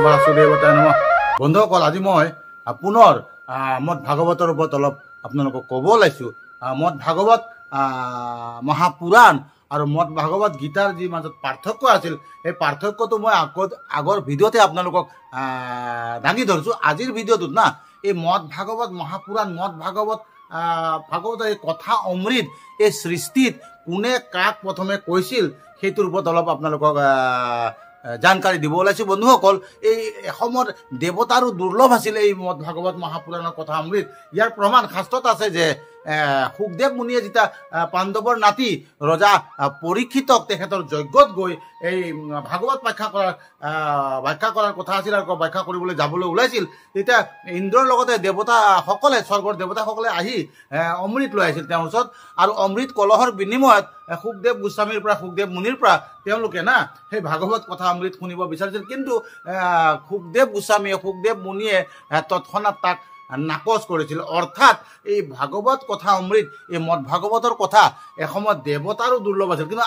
বাসুদেৱতায় নমঃ। বন্ধুসকল, আজি মই পুনৰ মদ ভাগৱতৰ ওপৰত অলপ আপোনালোকক ক'ব ওলাইছোঁ। মদ ভাগৱত মহাপুৰাণ আৰু মদ ভাগৱত গীতাৰ যি মাজত পাৰ্থক্য আছিল, সেই পাৰ্থক্যটো মই আগৰ ভিডিঅ'তে আপোনালোকক দাঙি ধৰিছোঁ। আজিৰ ভিডিঅ'টোত না এই মদ ভাগৱত মহাপুৰাণ মদ ভাগৱতৰ এই কথা অমৃত এই সৃষ্টিত কোনে কাক প্ৰথমে কৈছিল সেইটোৰ ওপৰত অলপ আপোনালোকক জানকাৰী দিব ওলাইছোঁ। বন্ধুসকল, এই এসময়ত দেৱতাৰো দুৰ্লভ আছিল এই মদ ভাগৱত মহাপুৰাণৰ কথা অমৃত। ইয়াৰ প্ৰমাণ শাস্ত্ৰত আছে যে সুখদেৱ মুনিয়ে যেতিয়া পাণ্ডৱৰ নাতি ৰজা পৰীক্ষিতক তেখেতৰ যজ্ঞত গৈ এই ভাগৱত ব্যাখ্যা কৰাৰ কথা আছিল আৰু ব্যাখ্যা কৰিবলৈ যাবলৈ ওলাইছিল, তেতিয়া ইন্দ্ৰৰ লগতে দেৱতাসকলে স্বৰ্গৰ দেৱতাসকলে আহি অমৃত লৈ আহিছিল তেওঁৰ ওচৰত। আৰু অমৃত কলহৰ বিনিময়ত সুখদেৱ গোস্বামীৰ পৰা সুখদেৱ মুনিৰ পৰা তেওঁলোকে না সেই ভাগৱত কথা অমৃত শুনিব বিচাৰিছিল। কিন্তু সুখদেৱ মুনিয়ে তৎক্ষণাৎ তাক নাকচ কৰিছিল। অৰ্থাৎ এই ভাগৱত কথা অমৃত এই মদ ভাগৱতৰ কথা এসময়ত দেৱতাৰো দুৰ্লভ আছিল। কিন্তু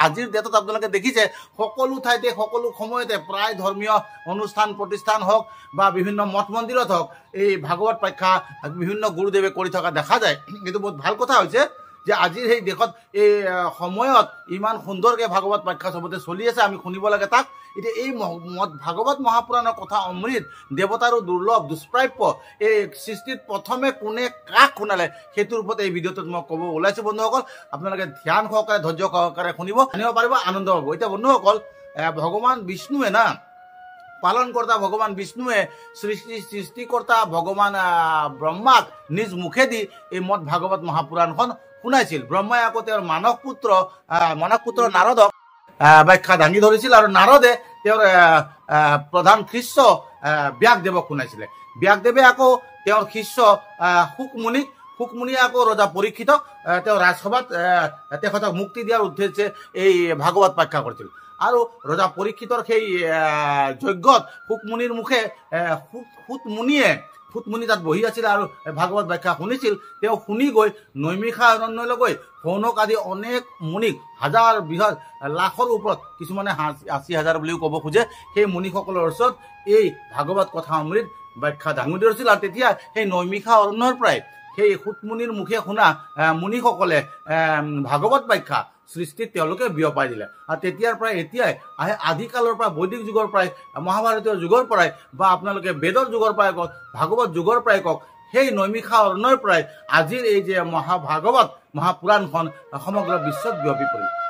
আজিৰ ডেটত আপোনালোকে দেখিছে সকলো ঠাইতে সকলো সময়তে প্ৰায় ধৰ্মীয় অনুষ্ঠান প্ৰতিষ্ঠান হওক বা বিভিন্ন মঠ মন্দিৰত হওক এই ভাগৱত ব্যাখ্যা বিভিন্ন গুৰুদেৱে কৰি থকা দেখা যায়। কিন্তু বহুত ভাল কথা হৈছে যে আজিৰ সেই দেশত এই সময়ত ইমান সুন্দৰকৈ ভাগৱত ব্যাখ্যা চবতে চলি আছে, আমি শুনিব লাগে তাক। এতিয়া এই ভাগৱত মহাপুৰাণৰ কথা অমৃত দেৱতাৰো দুৰ্লভ দুষ্প্ৰাপ্য এই সৃষ্টিত প্ৰথমে কোনে কাক শুনালে সেইটোৰ ওপৰত এই ভিডিঅ'টোত মই ক'ব ওলাইছোঁ। বন্ধুসকল, আপোনালোকে ধ্যান সহকাৰে ধৈৰ্য সহকাৰে শুনিব, জানিব পাৰিব, আনন্দ পাব। এতিয়া বন্ধুসকল, ভগৱান বিষ্ণুৱে না পালনকৰ্তা ভগৱান বিষ্ণুৱে সৃষ্টিকৰ্তা ভগৱান ব্ৰহ্মাক নিজ মুখেদি এই মদ ভাগৱত মহাপুৰাণখন শুনাইছিল। ব্ৰহ্মাই আকৌ তেওঁৰ মানস পুত্ৰ নাৰদক ব্যাখ্যা দাঙি ধৰিছিল আৰু নাৰদে তেওঁৰ প্ৰধান শিষ্য ব্যাসদেৱক শুনাইছিলে। ব্যাসদেৱে আকৌ তেওঁৰ শিষ্য শুকমুনিয়ে আকৌ ৰজা পৰীক্ষিতক তেওঁ ৰাজসভাত তেখেতক মুক্তি দিয়াৰ উদ্দেশ্যে এই ভাগৱত ব্যাখ্যা কৰিছিল। আৰু ৰজা পৰীক্ষিতৰ সেই যজ্ঞত শুকমুনিৰ মুখে সুতমুনি তাত বহি আছিল আৰু ভাগৱত ব্যাখ্যা শুনিছিল। তেওঁ শুনি গৈ নৈমিষা অৰণ্যলৈ গৈ শৌনক আদি অনেক মুনিক হাজাৰ বৃহৎ লাখৰ ওপৰত, কিছুমানে ৮০,০০০ বুলিও ক'ব খোজে, সেই মুনিসকলৰ ওচৰত এই ভাগৱত কথা অমৃত ব্যাখ্যা দাঙি ধৰিছিল। আৰু তেতিয়া সেই নৈমিষা অৰণ্যৰ পৰাই সেই সুতমুনিৰ মুখে শুনা মুনিসকলে ভাগৱত ব্যাখ্যা সৃষ্টিত তেওঁলোকে বিয়পাই দিলে। আৰু তেতিয়াৰ পৰাই এতিয়াই আদিকালৰ পৰা বৈদিক যুগৰ পৰাই মহাভাৰতীয় যুগৰ পৰাই বা আপোনালোকে বেদৰ যুগৰ পৰাই কওক ভাগৱত যুগৰ পৰাই কওক সেই নৈমিষা অৰণ্যৰ পৰাই আজিৰ এই যে মহাভাগৱত মহাপুৰাণখন সমগ্ৰ বিশ্বত বিয়পি পৰিল।